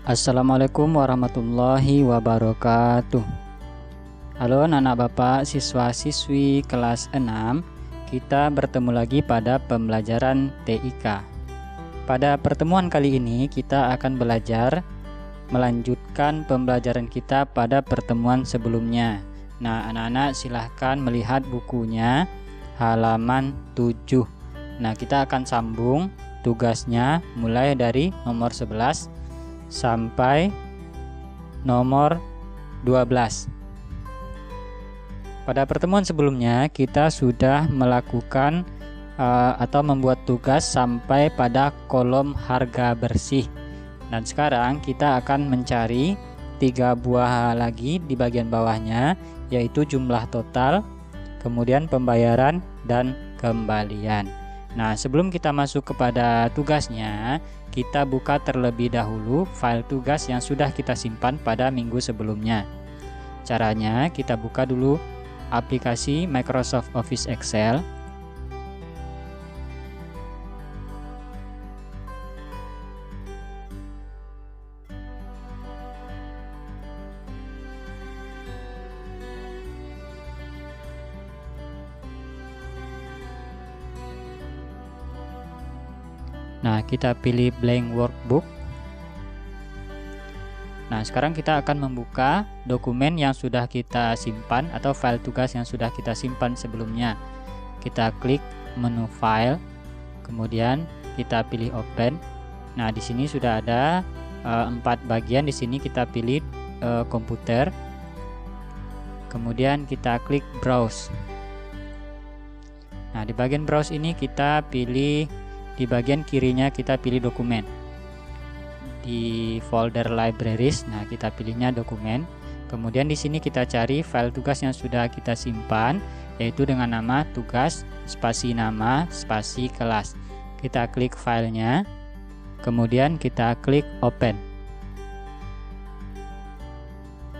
Assalamualaikum warahmatullahi wabarakatuh. Halo anak bapak siswa-siswi kelas 6. Kita bertemu lagi pada pembelajaran TIK. Pada pertemuan kali ini kita akan belajar melanjutkan pembelajaran kita pada pertemuan sebelumnya. Nah, anak-anak silahkan melihat bukunya halaman 7. Nah, kita akan sambung tugasnya mulai dari nomor 11 sampai nomor 12. Pada pertemuan sebelumnya kita sudah melakukan atau membuat tugas sampai pada kolom harga bersih. Dan sekarang kita akan mencari 3 buah lagi di bagian bawahnya, yaitu jumlah total, kemudian pembayaran dan kembalian. Nah, sebelum kita masuk kepada tugasnya, kita buka terlebih dahulu file tugas yang sudah kita simpan pada minggu sebelumnya. Caranya, kita buka dulu aplikasi Microsoft Office Excel. Nah, kita pilih blank workbook. Nah, sekarang kita akan membuka dokumen yang sudah kita simpan atau file tugas yang sudah kita simpan sebelumnya. Kita klik menu file, kemudian kita pilih open. Nah, di sini sudah ada 4 bagian. Di sini kita pilih komputer. Kemudian kita klik browse. Nah, di bagian browse ini kita pilih, di bagian kirinya kita pilih dokumen. Di folder libraries, nah kita pilihnya dokumen. Kemudian di sini kita cari file tugas yang sudah kita simpan, yaitu dengan nama tugas spasi nama spasi kelas. Kita klik filenya, kemudian kita klik open.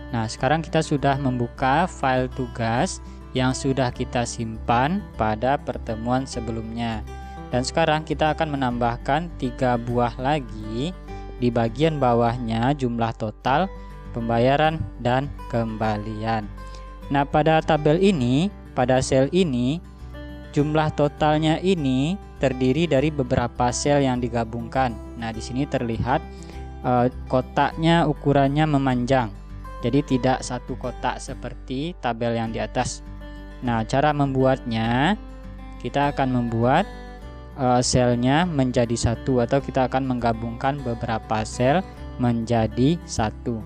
Nah, sekarang kita sudah membuka file tugas yang sudah kita simpan pada pertemuan sebelumnya. Dan sekarang kita akan menambahkan 3 buah lagi di bagian bawahnya, jumlah total, pembayaran, dan kembalian. Nah, pada tabel ini, pada sel ini, jumlah totalnya ini terdiri dari beberapa sel yang digabungkan. Nah, di sini terlihat kotaknya ukurannya memanjang. Jadi tidak satu kotak seperti tabel yang di atas. Nah, cara membuatnya, kita akan membuat selnya menjadi satu, atau kita akan menggabungkan beberapa sel menjadi satu.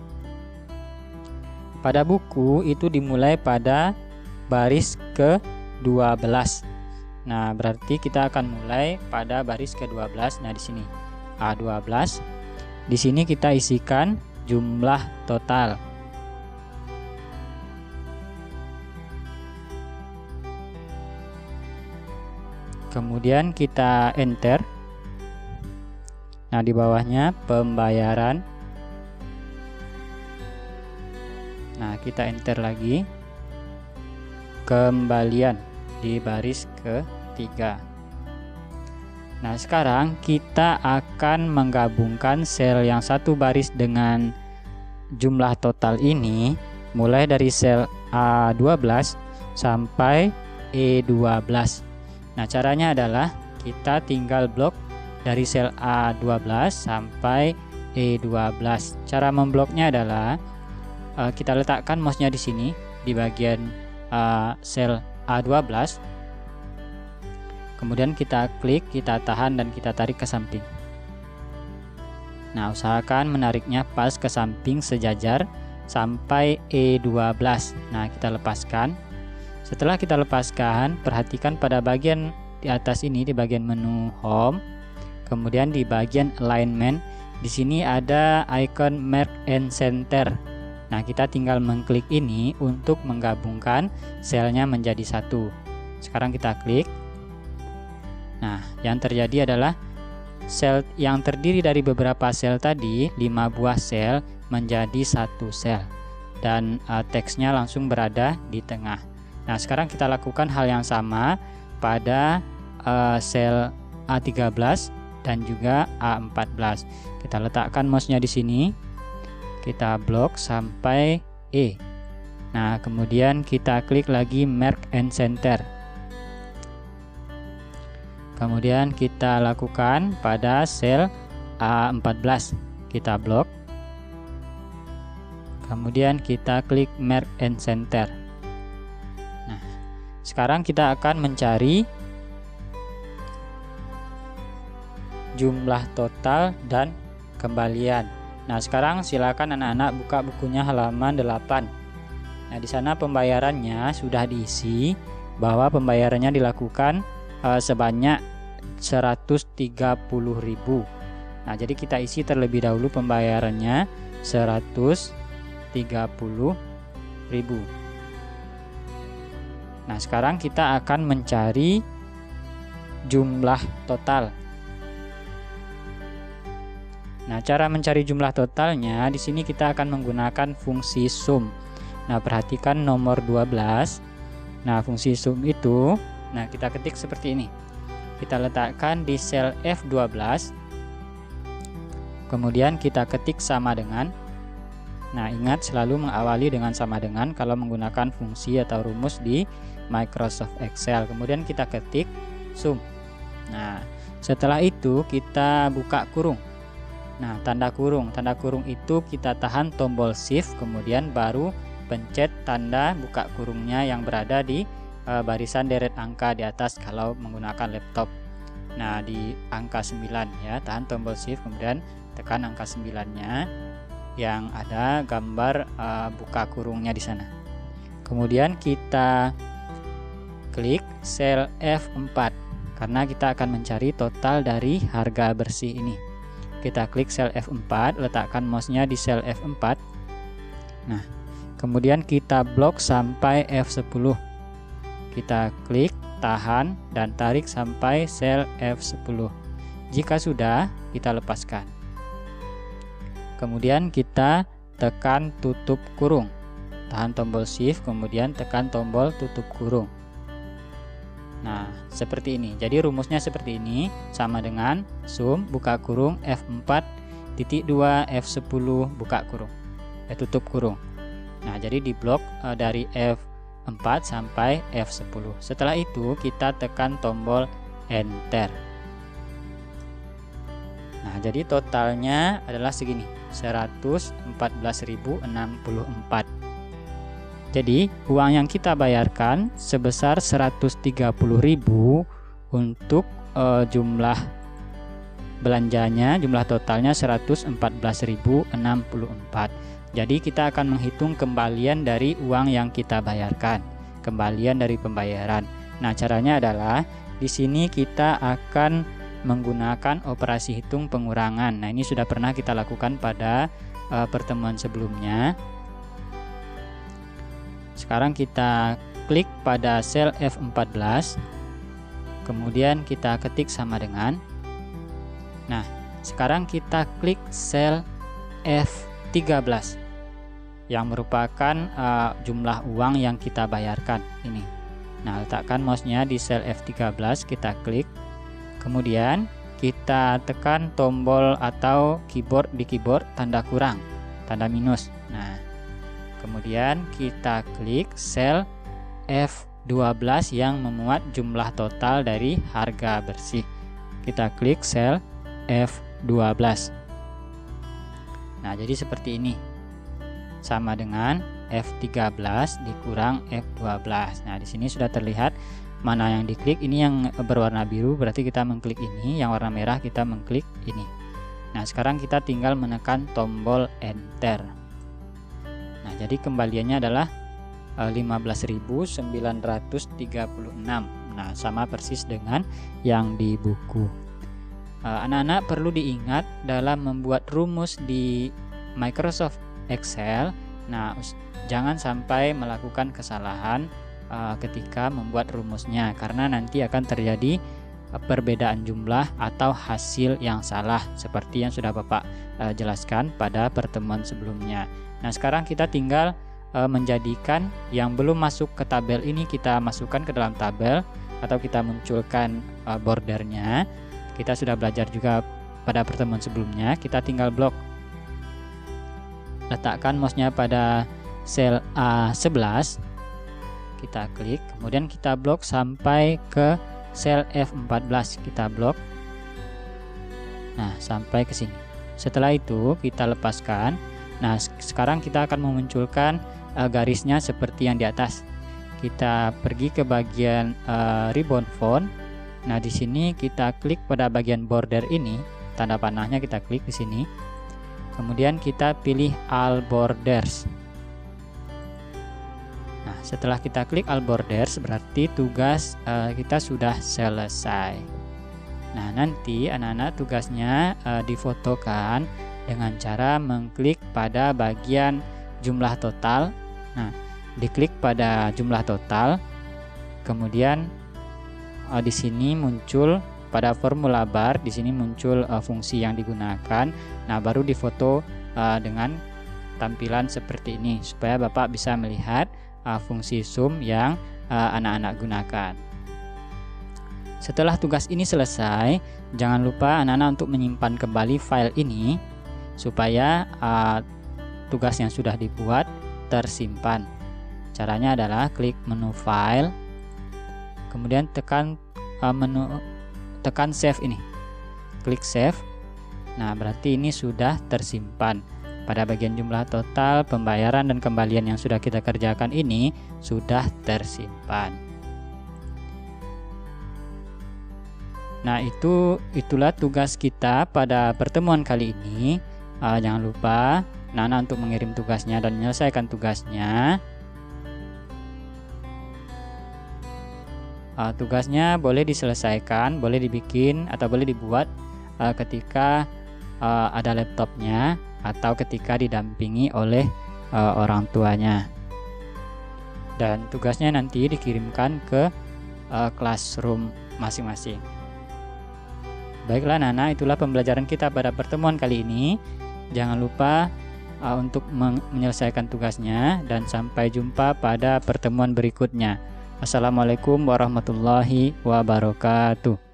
Pada buku itu dimulai pada baris ke-12. Nah, berarti kita akan mulai pada baris ke-12. Nah, di sini A12. Di sini kita isikan jumlah total. Kemudian kita enter. Nah, di bawahnya pembayaran. Nah, kita enter lagi. Kembalian di baris ke-3. Nah, sekarang kita akan menggabungkan sel yang satu baris dengan jumlah total ini, mulai dari sel A12 sampai E12. Nah, caranya adalah kita tinggal blok dari sel A12 sampai E12. Cara membloknya adalah kita letakkan mouse-nya di sini di bagian sel A12. Kemudian kita klik, kita tahan, dan kita tarik ke samping. Nah, usahakan menariknya pas ke samping sejajar sampai E12. Nah, kita lepaskan. Setelah kita lepaskan, perhatikan pada bagian di atas ini, di bagian menu home, kemudian di bagian alignment, di sini ada icon merge and center. Nah, kita tinggal mengklik ini untuk menggabungkan selnya menjadi satu. Sekarang kita klik. Nah, yang terjadi adalah sel yang terdiri dari beberapa sel tadi, 5 buah sel, menjadi satu sel, dan teksnya langsung berada di tengah. Nah, sekarang kita lakukan hal yang sama pada sel A13 dan juga A14. Kita letakkan mouse-nya di sini, kita blok sampai E. Nah, kemudian kita klik lagi Merge and Center. Kemudian kita lakukan pada sel A14, kita blok. Kemudian kita klik Merge and Center. Nah, sekarang kita akan mencari jumlah total dan kembalian. Nah, sekarang silakan anak-anak buka bukunya halaman 8. Nah, di sana pembayarannya sudah diisi bahwa pembayarannya dilakukan sebanyak 130.000. Nah, jadi kita isi terlebih dahulu pembayarannya 130.000. Nah, sekarang kita akan mencari jumlah total. Nah, cara mencari jumlah totalnya di sini kita akan menggunakan fungsi sum. Nah, perhatikan nomor 12. Nah, fungsi sum itu, nah kita ketik seperti ini. Kita letakkan di sel F12. Kemudian kita ketik sama dengan. Nah, ingat selalu mengawali dengan sama dengan kalau menggunakan fungsi atau rumus di Microsoft Excel. Kemudian kita ketik sum. Nah, setelah itu kita buka kurung. Nah, tanda kurung itu kita tahan tombol shift, kemudian baru pencet tanda buka kurungnya yang berada di barisan deret angka di atas kalau menggunakan laptop. Nah, di angka 9 ya, tahan tombol shift kemudian tekan angka 9-nya yang ada gambar buka kurungnya di sana. Kemudian kita klik sel F4 karena kita akan mencari total dari harga bersih ini. Kita klik sel F4, letakkan mouse-nya di sel F4. Nah, kemudian kita blok sampai F10. Kita klik, tahan, dan tarik sampai sel F10. Jika sudah, kita lepaskan. Kemudian kita tekan tutup kurung. Tahan tombol shift, kemudian tekan tombol tutup kurung. Nah, seperti ini. Jadi rumusnya seperti ini, sama dengan sum buka kurung F4 titik 2 F10 buka kurung, tutup kurung. Nah, jadi di blok dari F4 sampai F10. Setelah itu kita tekan tombol enter. Nah, jadi totalnya adalah segini, 114.064. Jadi uang yang kita bayarkan sebesar 130.000 untuk jumlah belanjanya, jumlah totalnya 114.064. Jadi kita akan menghitung kembalian dari uang yang kita bayarkan, kembalian dari pembayaran. Nah, caranya adalah di sini kita akan menggunakan operasi hitung pengurangan. Nah, ini sudah pernah kita lakukan pada pertemuan sebelumnya. Sekarang kita klik pada sel F14, kemudian kita ketik sama dengan. Nah, sekarang kita klik sel F13 yang merupakan jumlah uang yang kita bayarkan ini. Nah, letakkan mouse-nya di sel F13, kita klik, kemudian kita tekan tombol atau keyboard di keyboard tanda kurang, tanda minus. Nah, kemudian kita klik sel F12 yang memuat jumlah total dari harga bersih. Kita klik sel F12. Nah, jadi seperti ini. Sama dengan F13 dikurang F12. Nah, di sini sudah terlihat mana yang diklik. Ini yang berwarna biru berarti kita mengklik ini, yang warna merah kita mengklik ini. Nah, sekarang kita tinggal menekan tombol enter. Nah, jadi kembaliannya adalah 15.936. Nah, sama persis dengan yang di buku. Anak-anak perlu diingat dalam membuat rumus di Microsoft Excel. Nah, jangan sampai melakukan kesalahan ketika membuat rumusnya, karena nanti akan terjadi perbedaan jumlah atau hasil yang salah seperti yang sudah Bapak jelaskan pada pertemuan sebelumnya. Nah, sekarang kita tinggal menjadikan yang belum masuk ke tabel ini kita masukkan ke dalam tabel atau kita munculkan bordernya. Kita sudah belajar juga pada pertemuan sebelumnya, kita tinggal blok. letakkan mouse-nya pada sel A11. Kita klik, kemudian kita blok sampai ke sel F14, kita blok. Nah, sampai ke sini. Setelah itu kita lepaskan. Nah, sekarang kita akan memunculkan garisnya seperti yang di atas. Kita pergi ke bagian ribbon font. Nah, di sini kita klik pada bagian border ini, tanda panahnya kita klik di sini. Kemudian kita pilih all borders. Nah, setelah kita klik all borders, berarti tugas kita sudah selesai. Nah, nanti anak-anak tugasnya difotokan dengan cara mengklik pada bagian jumlah total. Nah, diklik pada jumlah total, kemudian di sini muncul pada formula bar, di sini muncul fungsi yang digunakan. Nah, baru difoto dengan tampilan seperti ini supaya Bapak bisa melihat fungsi zoom yang anak-anak gunakan. Setelah tugas ini selesai, jangan lupa anak-anak untuk menyimpan kembali file ini supaya tugas yang sudah dibuat tersimpan. Caranya adalah klik menu file, kemudian tekan tekan save ini, klik save. Nah, berarti ini sudah tersimpan. Pada bagian jumlah total, pembayaran dan kembalian yang sudah kita kerjakan ini sudah tersimpan. Nah, itulah tugas kita pada pertemuan kali ini. Jangan lupa anak-anak untuk mengirim tugasnya dan menyelesaikan tugasnya. Tugasnya boleh diselesaikan, boleh dibikin atau boleh dibuat ketika ada laptopnya atau ketika didampingi oleh orang tuanya. Dan tugasnya nanti dikirimkan ke classroom masing-masing. Baiklah anak-anak, itulah pembelajaran kita pada pertemuan kali ini. Jangan lupa untuk menyelesaikan tugasnya dan sampai jumpa pada pertemuan berikutnya. Assalamualaikum warahmatullahi wabarakatuh.